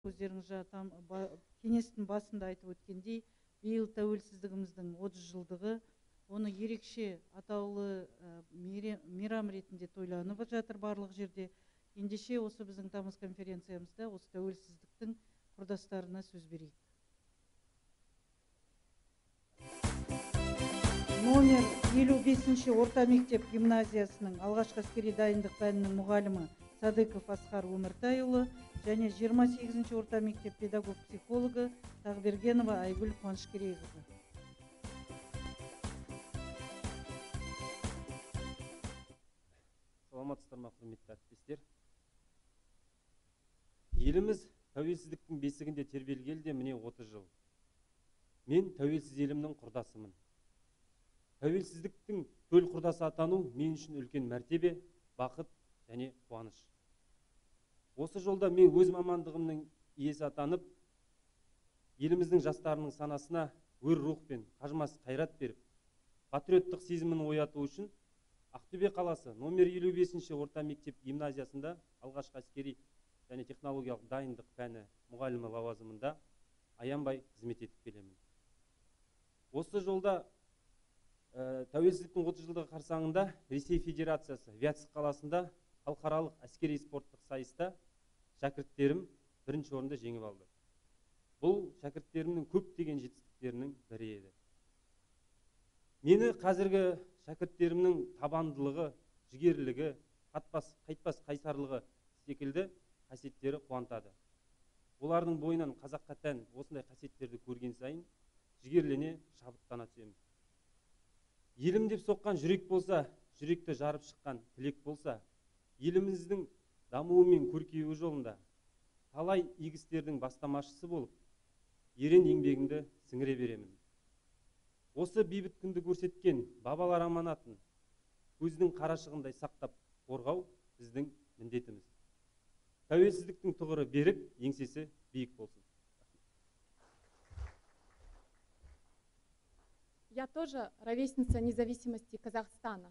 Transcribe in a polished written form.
өздеріңіз кеңестің басында айтып өткендей, биыл тәуелсіздігіміздің 30 жылдығы, оны ерекше атаулы мейрам ретінде тойланып жатыр барлық жерде. Ендеше осы біздің тамыз конференциямызда осы тәуелсіздіктің құрдастарына сөз берейік. Номер 55-ші орта мектеп гимназиясының алғашқы әскери дайындық пәнінің мұғалімі Садыков Асқар Өміртайұлы және 28-ші орта мектеп педагог-психологы Тағбергенова Айгүл Қуанышкерейқызы. Саламатсыздар ма, құрметті әріптестер. Еліміз тәуелсіздіктің бесігінде тербелгелі міне 30 жыл. Мен тәуелсіз елімнің құрдасымын. Тәуелсіздіктің төл құрдасы атану мен үшін үлкен мәртебе, бақыт және қуаныш. Осы жолда мен өз мамандығымның иесі атанып, еліміздің жастарының санасына өр рух пен қажымас қайрат беріп, патриоттық сезімін ояту үшін Ақтөбе қаласы номер 55-ші орта мектеп гимназиясында алғашқы әскери және технологиялық дайындық пәні мұғалімі лауазымында аянбай қызмет етіп келемін. Осы жолда тәуелсіздіктің 30 жылдығы қарсаңында Ресей Федерациясы Вятск қаласында халықаралық әскери спорттық сайыста шәкірттерім бірінші орынды жеңіп алды. Бұл шәкірттерімнің көптеген жетістіктерінің бірі еді. Мені қазіргі шәкірттерімнің табандылығы, жігерлігі, қайтпас қайсарлығы секілді қасиеттері қуантады. Олардың бойынан қазаққа тән осындай қасиеттерді көрген сайын жігерлене шабыттана түсемін. Елім деп соққан жүрек болса, жүректі жарып шыққан тілек болса, еліміздің дамуы мен көркеюі жолында талай игі бастамашысы болып, ерен еңбегімді сіңіре беремін. Осы бейбіт күнді көрсеткен бабалар аманатын көздің қарашығындай сақтап қорғау біздің міндетіміз. Тәуелсіздіктің тұғыры берік, еңсесі биік болсын. Я тоже ровесница независимости Казахстана.